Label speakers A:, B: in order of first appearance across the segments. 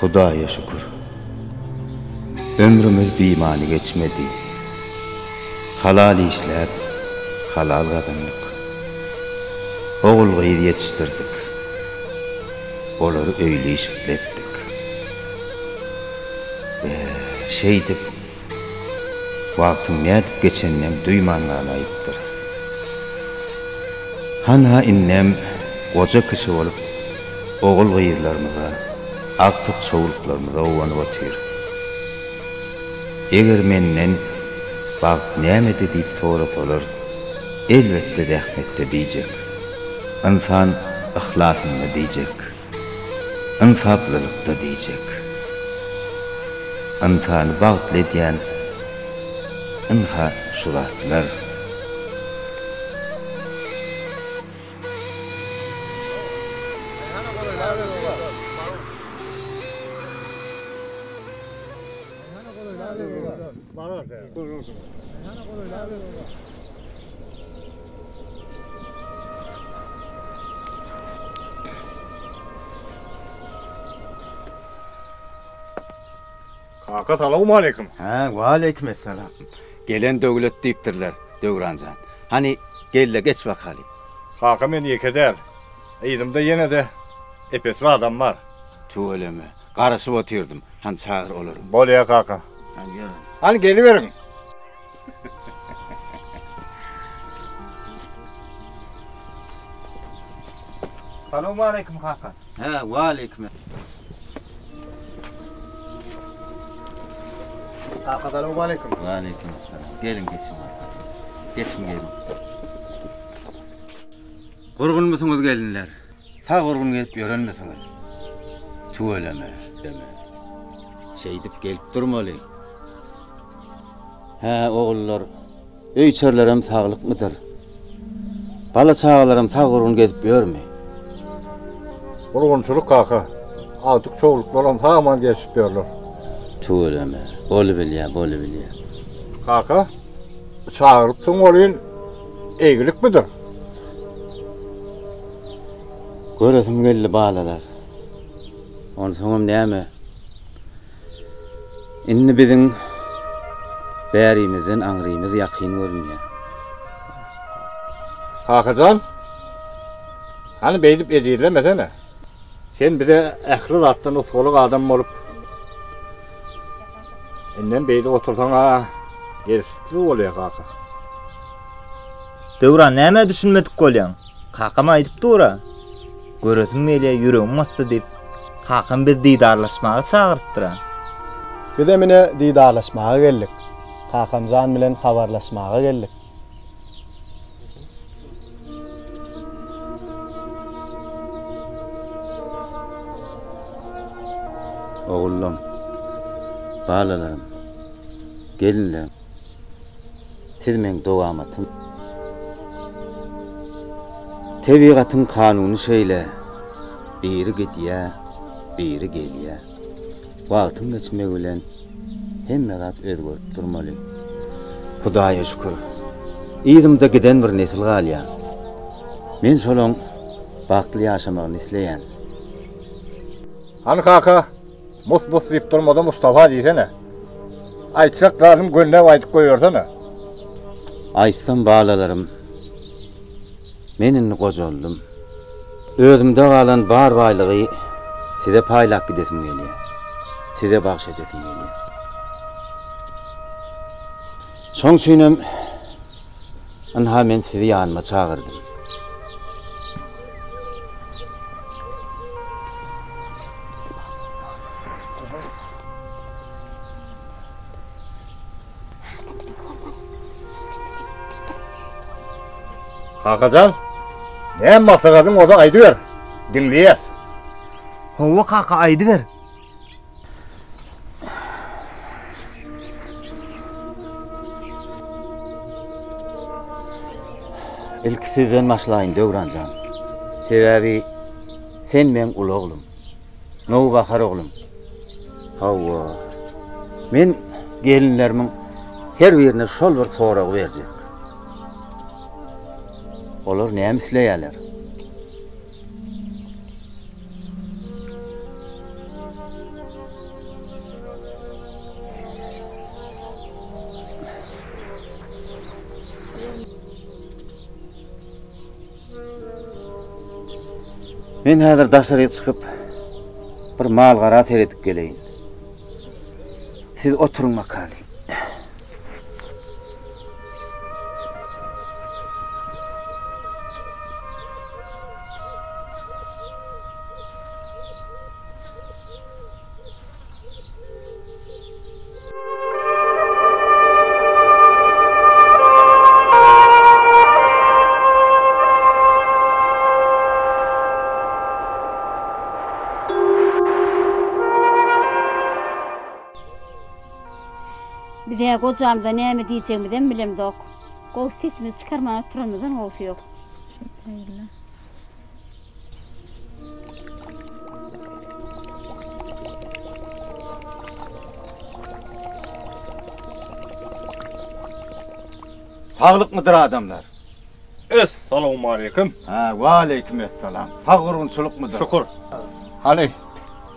A: Hudaýa şükür. Ömrümüz beýmany geçmedi. Halal işläp, halal kazandyk. Oğul gyýy ýetişdirdik. Olary öýle işletdik. Şeýdip, wagtyň nädip geçeninem duýmanlaryny aýypdyr. Hanha innem goja kişi bolup, oğul gyýylarymyza, aktyk şowluklarymyza owanyp otyr. Eger menden wagt näme-de diýip sorasalar, elbetde rahmetde diýjek. İnsan ihlasynda diýjek. İnsaflylykda diýjek. İnsany bagtly edýän inha şu zatlar.
B: Kaka salamu aleyküm.
A: Ha, wa aleykümselam. Gelen döwlet diýipdirler, Döwranjan. Hani gelle geç bakaly.
B: Kaka men ýekedär. Eýdimde ýene de epesli adam var.
A: Tuğuleme. Garaşyp otyrdım. Han çağır olurum.
B: Bolýa kaka.
A: Han gel.
B: Hani geliveriň.
C: Salamu aleyküm kaka.
A: Ha, wa aleyküm.
B: Kaka salamu aleyküm.
A: Wa aleykümselam. Gelin geçin. Geçin gelin. Gurgun musunuz gelinler? Ta gurgun gelip ýörenmesiňiz. Tuğuleme deme. Şeýdip gelip durmaly. Ha, oğullar, öýçerlerim saglyk-mydyr? Bala çağalaram ta gurgun gelip ýörmi?
B: Gurgunçuluk kaka. Atyk çoğuluklarım tamamen geçip ýörler.
A: Tuğuleme. Bolu bilýär.
B: Kaka, çağırıpsyň bolýan eýgilik midir?
A: Göresim geldi balalar. Onu soňam näme? Inni biziň bärimizden aňrymiz ýakyn görünýär.
B: Kakacan, hani beýdip edýärlemesene. Sen bize ähli zatdan usgalyk adam bolup, inden beýdip otursaň ha, gerçekli bolýar kaka.
C: Döwran näme düşünmedik bolýan? Kakam aýdyp dura. Göresim mele ýüregim mastı diýip, kakam biz diýdarlaşmaga çağırtdyra.
D: Biz de mine diýdarlaşmaga geldik. Kakamzan bilen habarlaşmaga geldik.
A: Oğullarym, balalarym, gelinler. Siz men dogamatym. Tebigatyň kanuny şeýle. Biri gidýär, biri gelýär. Wagtyň geçmek bilen hemme zat özgörüp durmaly. Hudaýa şükür. Ýygdymda giden bir nesil galýar. Men şolaň bagtly ýaşamagyny isleýän.
B: Hani kaka, mus diýip durmada Mustafa diýsene. Aýtsak dalym gönläp aýdyp goýersene.
A: Aýtsam balalarym, men inni gojaldym. Özümde galan bar baýlygy size paýlap gidesim gelýär. Size bagş edesim gelýär. Şoň üçinem anha men sizi ýanyma çağırdym.
B: Kakacan, näme masagadyň oza aýdy ber. Dinleýäs.
C: Howa kaka aýdy ber.
A: Ilki sizden başlaýyn Döwranjan. Sebäbi sen men ulaglym. Nowy bakar oglum. Hawa. Men gelinlerimin her birine şol bir sorag berjek. Olar näme isleýärler? Men häzir daşary çykyp bir mal garat eredip geleyin. Siz oturun makali.
E: Bir de kocamıza näme diýjegimizden bilemzok. Gowy sesimizi çıkarmana turamyzdan gowy ýok. Şeýle.
A: Sağlık mıdır adamlar?
B: Esselamu aleyküm.
A: Ha, ve aleykümselam. Sağ gurgunçuluk mudur?
B: Şükür. Hani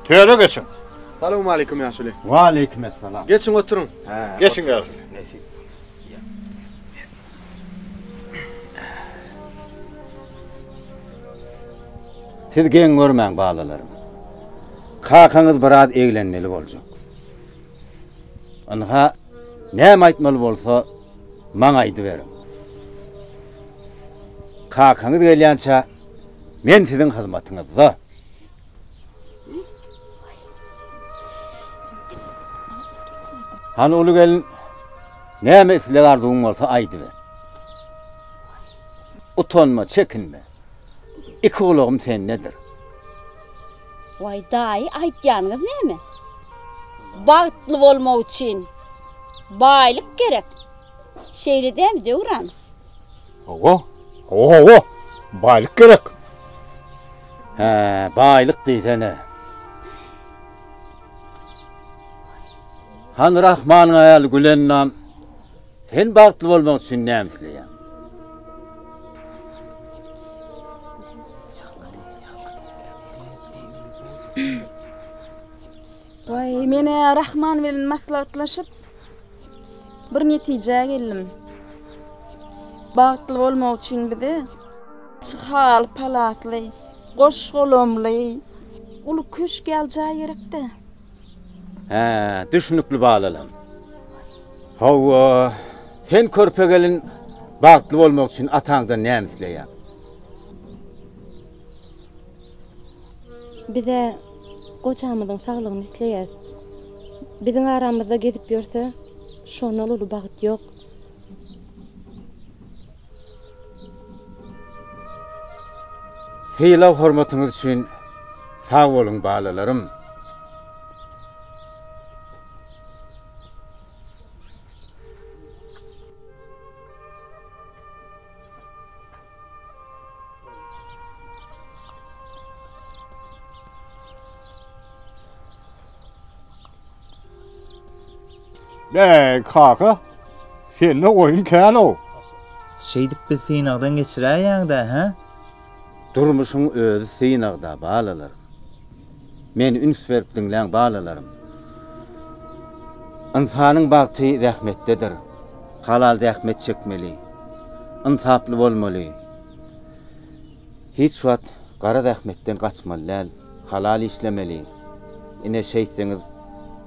B: tüyele geçin.
D: Selamun aleyküm ya Süley.
A: Ve aleykümselam.
D: Geçin oturun.
A: Ha,
B: Geçin
A: otur.
B: gelsin.
A: Nesip. Siz gen görmäň balalarym. Kakaňyz biraz eýlenmeli boljak. Onha näme aýtmaly bolsa, maňa aýdyp berin. Kakaňyz gelýänçä men siziň hyzmatyňyzda. Han uly gelin näme isle gardygyň bolsa aýdyp ber. Utanma, çekinme. İki ulugum sen nedir?
E: Vay daýy aýtýanyňyz näme? Bagtly bolmak üçin baýlyk gerek. Şeýle dämi döwran?
B: Oho. Baylık gerek.
A: He, baýlyk diýsene. Han Rahman ayal Gülennam, sen bagtly bolmak üçin näme isleýän?
F: Vay, mene Rahman bilen maslahatlaşyp bir netije geldim. Bagtly bolmak üçin bizi çyhal palatly, goşgolomly, uly köş geljä gerekde.
A: He, düşnükli balalam. Hawa, sen körpegelin bagtly bolmak üçin ataňdan näme isleýän?
G: Bize kocamyzyň saglygyny isleýär. Biziň aramyzda gezip ýörse, şonal uly bagyt ýok.
A: Seýlaw hormatyňyz üçin sag boluň balalarym.
B: Ne kaka? Sen ne oyun kano?
C: Şeýdip biz synagdan geçirýär-da, ha?
A: Durmuşyň özü synagda balalar. Men üns berip dinleň balalarym. İnsanyň bagty rahmetdedir. Halal rahmet çekmeli. İnsaply bolmaly. Hiç wagt gara rahmetden gaçmaly, halal işlemeli. Ine şeýseňiz,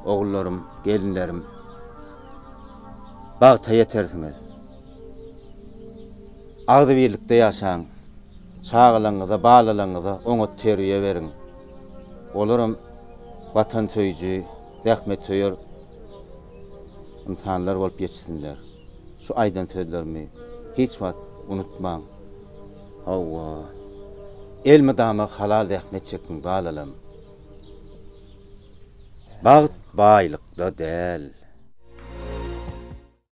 A: oğullarym, gelinlerim, bagta yetersiňiz. Agdy birlikde ýaşaň. Çağlaňyza, balalaňyza oňat terbiýe beriň. Olaram watan söýüji, rahmet söýür insanlar bolup ýetişsinler. Şu aýdan sözlerimi hiç wagt unutmaň. Hawa, elmedama halal rahmet çekin balalam. Bagyt baýlykda däl.